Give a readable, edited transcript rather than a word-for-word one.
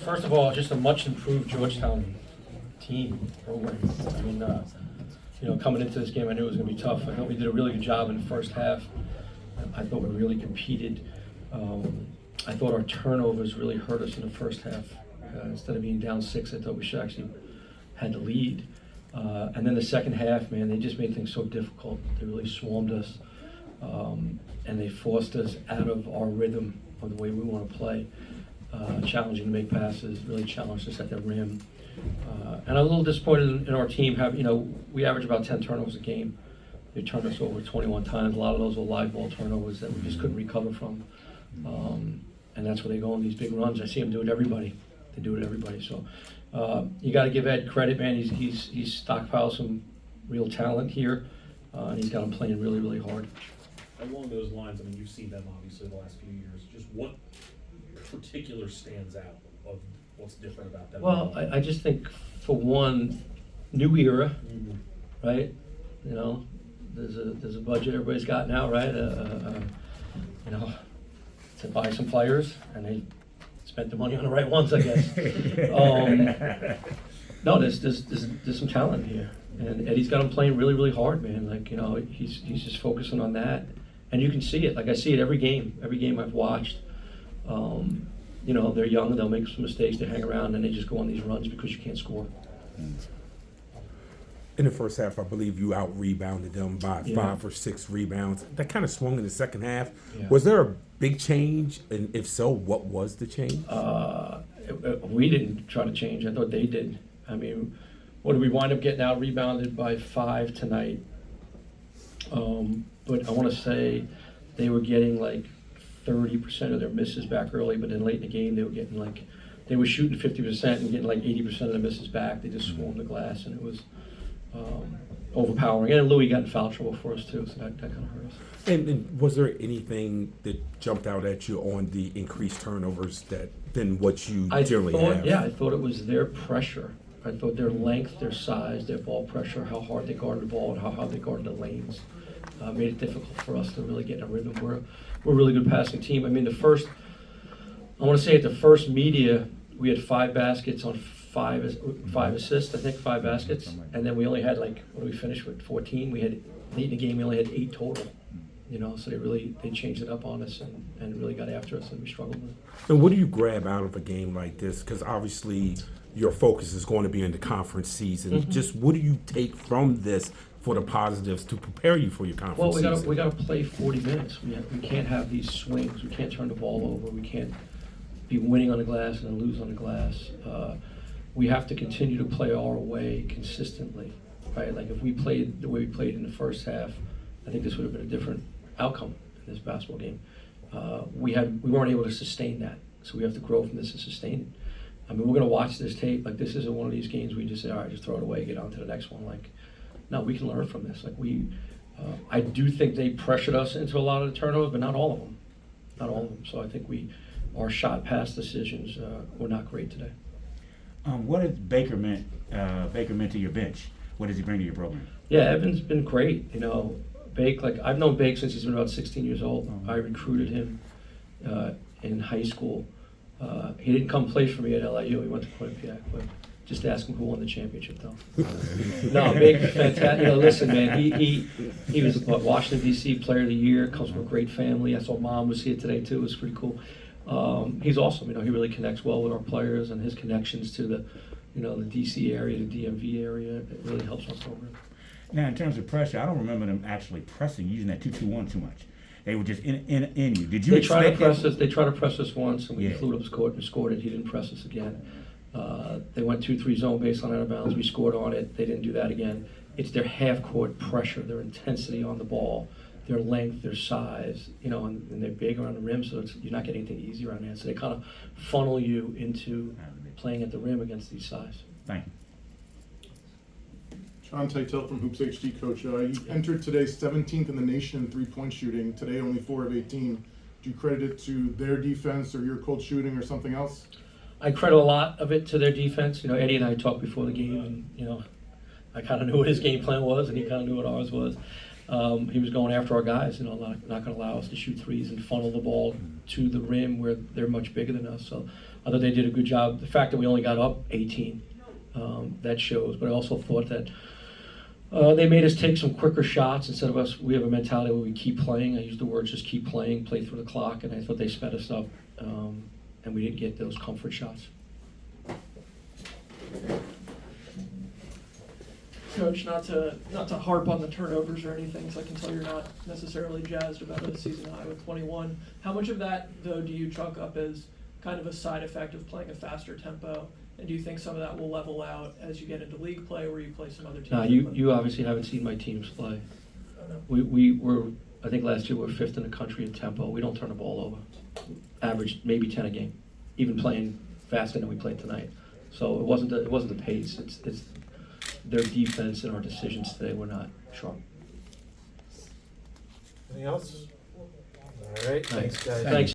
First of all, just a much improved Georgetown team program. I mean, coming into this game, I knew it was going to be tough. I thought we did a really good job in the first half. I thought we really competed. I thought our turnovers really hurt us in the first half. Instead of being down 6, I thought we should actually had the lead. And then the second half, man, they just made things so difficult. They really swarmed us, and they forced us out of our rhythm of the way we want to play. Challenging to make passes, really challenged us at the rim. And I'm a little disappointed in our team. We average about 10 turnovers a game. They turned us over 21 times. A lot of those were live ball turnovers that we just couldn't recover from. And that's where they go on these big runs. I see them do it to everybody. They do it to everybody. So you got to give Ed credit, man. He's stockpiled some real talent here, and he's got them playing really, really hard. Along those lines, I mean, you've seen them obviously the last few years. Just what particular stands out of what's different about them? Well, I just think, for one, new era, right? There's a budget everybody's got now, right? To buy some players, and they spent the money on the right ones, I guess. No, there's some talent here, and Eddie's got them playing really, really hard, man. He's just focusing on that, and you can see it. Like, I see it every game I've watched. They're young, they'll make some mistakes, they hang around, and they just go on these runs because you can't score. In the first half, I believe you out-rebounded them by 5 or 6 rebounds. That kind of swung in the second half. Yeah. Was there a big change? And if so, what was the change? We didn't try to change. I thought they did. I mean, what did we wind up getting out-rebounded by 5 tonight? But I want to say they were getting like 30% of their misses back early, but then late in the game they were getting they were shooting 50% and getting like 80% of the misses back. They just swarmed the glass, and it was overpowering. And Louis got in foul trouble for us too, so that kind of hurt us. And was there anything that jumped out at you on the increased turnovers than what you generally have? Yeah, I thought it was their pressure. I thought their length, their size, their ball pressure, how hard they guarded the ball, and how hard they guarded the lanes made it difficult for us to really get in a rhythm. We're a really good passing team. I mean, at the first media, we had 5 baskets on 5 assists, I think, 5 baskets, and then we only had what did we finish with, 14? We had, late in the game, we only had 8 total. So they changed it up on us and really got after us, and we struggled with it. And what do you grab out of a game like this? Because obviously your focus is going to be in the conference season. Mm-hmm. Just what do you take from this for the positives to prepare you for your conference season? Well, we got to play 40 minutes. We can't have these swings. We can't turn the ball over. We can't be winning on the glass and then lose on the glass. We have to continue to play our way consistently, right? Like, if we played the way we played in the first half, I think this would have been a different outcome in this basketball game. We weren't able to sustain that, so we have to grow from this and sustain it. I mean, we're going to watch this tape. This isn't one of these games we just say, all right, just throw it away, get on to the next one. No, we can learn from this. I do think they pressured us into a lot of the turnovers, but not all of them. Not all of them. So I think our shot pass decisions were not great today. What has Baker meant to your bench? What does he bring to your program? Yeah, Evan's been great. Bake, I've known Bake since he's been about 16 years old. I recruited him in high school. He didn't come play for me at LIU. He went to Quinnipiac, but just ask him who won the championship, though. No, Bake's fantastic. Listen, man, he was Washington, D.C. Player of the Year, comes from a great family. I saw Mom was here today, too. It was pretty cool. He's awesome. He really connects well with our players, and his connections to the D.C. area, the DMV area, it really helps our program. Now, in terms of pressure, I don't remember them actually pressing, using that 2-2-1 too much. They were just in you. Did you expect They tried to press us once, and we flew up his court and scored it. He didn't press us again. They went 2-3 zone baseline out of bounds. We scored on it. They didn't do that again. It's their half-court pressure, their intensity on the ball, their length, their size, and they're big around the rim, so you're not getting anything easy around there. So they kind of funnel you into playing at the rim against these size. Thank you. John Titel from Hoops HD, Coach. You entered today 17th in the nation in three-point shooting. Today, only 4 of 18. Do you credit it to their defense or your cold shooting or something else? I credit a lot of it to their defense. Eddie and I talked before the game, and I kind of knew what his game plan was, and he kind of knew what ours was. He was going after our guys, not going to allow us to shoot threes and funnel the ball to the rim where they're much bigger than us. So I thought they did a good job. The fact that we only got up 18, that shows. But I also thought that they made us take some quicker shots instead of us. We have a mentality where we keep playing. I use the words just keep playing, play through the clock, and I thought they sped us up, and we didn't get those comfort shots. Coach, not to harp on the turnovers or anything, because I can tell you're not necessarily jazzed about a season high with 21. How much of that, though, do you chalk up as kind of a side effect of playing a faster tempo? And do you think some of that will level out as you get into league play, where you play some other teams? Now, you obviously haven't seen my teams play. We were, I think last year we were 5th in the country in tempo. We don't turn the ball over. Average maybe 10 a game, even playing faster than we played tonight. So it wasn't the pace. It's their defense and our decisions today were not sharp. Anything else? All right, thanks, guys. Thanks.